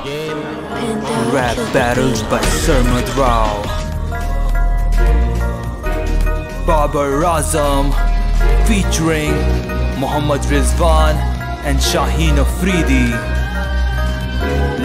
Rap battles by Sarmad Rao, Babar Azam featuring Mohammad Rizwan and Shaheen Afridi.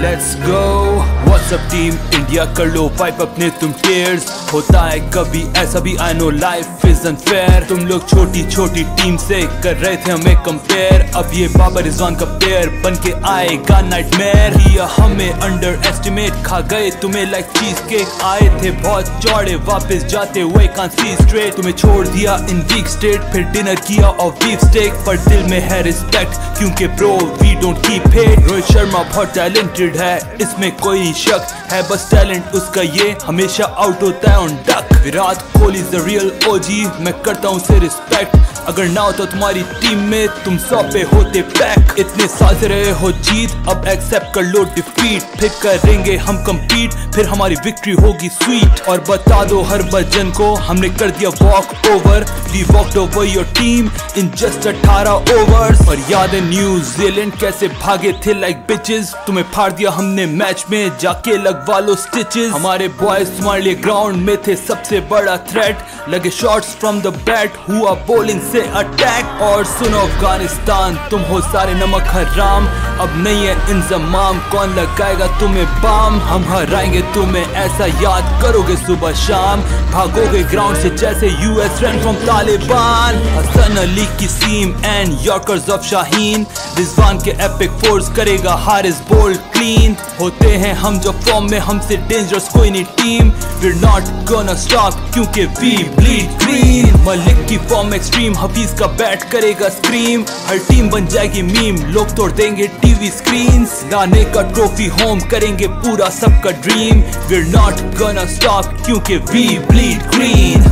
Let's go. What's up team India कर लो pipe अपने तुम tears. होता है कभी ऐसा भी, I know life is unfair. तुम लोग छोटी छोटी टीम से कर रहे थे हमें कंपेयर. अब ये बाबर रिजवान का पेयर बन के आएगा नाइटमेयर. ये हमें अंडर एस्टिमेट, खा गए तुम्हें लाइक चीज केक. आए थे बहुत चौड़े, वापस जाते हुए can't see straight. तुम्हें छोड़ दिया इन वीक स्टेट, फिर डिनर किया और बीफ स्टेक. पर दिल में है रिस्पेक्ट क्योंकि bro we don't keep hate. Rohit Sharma बहुत टैलेंटेड है, इसमें कोई शक है, बस टैलेंट उसका ये हमेशा आउट होता है on duck. Virat Kohli is the real ओजी, मैं करता हूँ उसे रिस्पेक्ट. अगर ना हो तो तुम्हारी टीम में तुम 100 पे होते पैक. इतने साल से रहे हो जीत, अब एक्सेप्ट कर लो डिफीट. फिर करेंगे हम कम्पीट, फिर हमारी विक्ट्री होगी स्वीट. और बता दो हर बजन को हमने कर दिया walk over. We walked over your team in just 18 overs. और याद है न्यूजीलैंड कैसे भागे थे लाइक बिचेस. तुम्हें फाड़ दिया हमने मैच में, जाके लगवा लो स्टिचेस. हमारे बॉयज तुम्हारे लिए ग्राउंड में थे सबसे बड़ा थ्रेट. लगे शॉट्स फ्रॉम द बैट, हुआ बॉलिंग से अटैक. और सुनो अफगानिस्तान, तुम हो सारे नमक हराम. अब नहीं है इंतजाम, कौन लगाएगा तुम्हें बाम. हम हराएंगे तुम्हें, ऐसा याद करोगे सुबह शाम. भागोगे ग्राउंड से जैसे US run from Taliban. Hasan Ali की seam and yorkers of Shaheen. Rizwan के एपिक फोर्स करेगा हारिस बोल्ड क्लीन. होते हैं हम जो फॉर्म में, हमसे डेंजरस कोई नहीं team. We're not gonna stop क्योंकि we bleed green. मलिक की फॉर्म एक्सट्रीम, हफीज का बैट करेगा स्क्रीम. हर टीम बन जाएगी मीम, लोग तोड़ देंगे टीवी स्क्रीन्स. लाने का ट्रॉफी होम करेंगे पूरा सबका dream. We're not gonna stop क्योंकि we bleed green.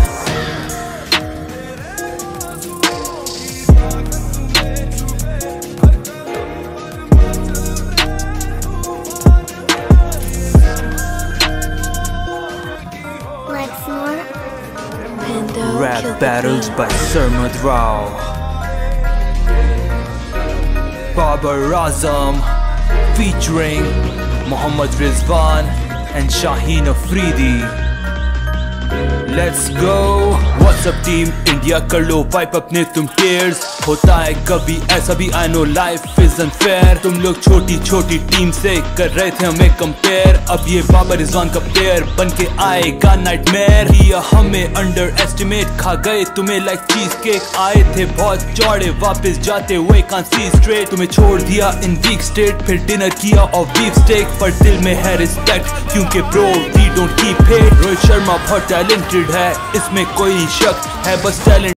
Rap battles by Sarmad Rao, Babar Azam featuring Mohammad Rizwan and Shaheen Afridi. Let's go. What's up team India कर लो pipe अपने तुम tears. होता है कभी ऐसा भी, I know life is unfair. तुम लोग छोटी छोटी टीम से कर रहे थे हमें कंपेयर. अब ये बाबर रिजवान का पेयर बन के आएगा नाइटमेयर. ये हमें अंडर एस्टिमेट, खा गए तुम्हें लाइक चीज केक. आए थे बहुत चौड़े, वापस जाते हुए can't see straight. तुम्हें छोड़ दिया इन वीक स्टेट, फिर डिनर किया और बीफ स्टेक. पर दिल में है रिस्पेक्ट क्योंकि bro we don't keep hate. Rohit Sharma बहुत टैलेंटेड है, इसमें कोई शक है, बस टैलेंट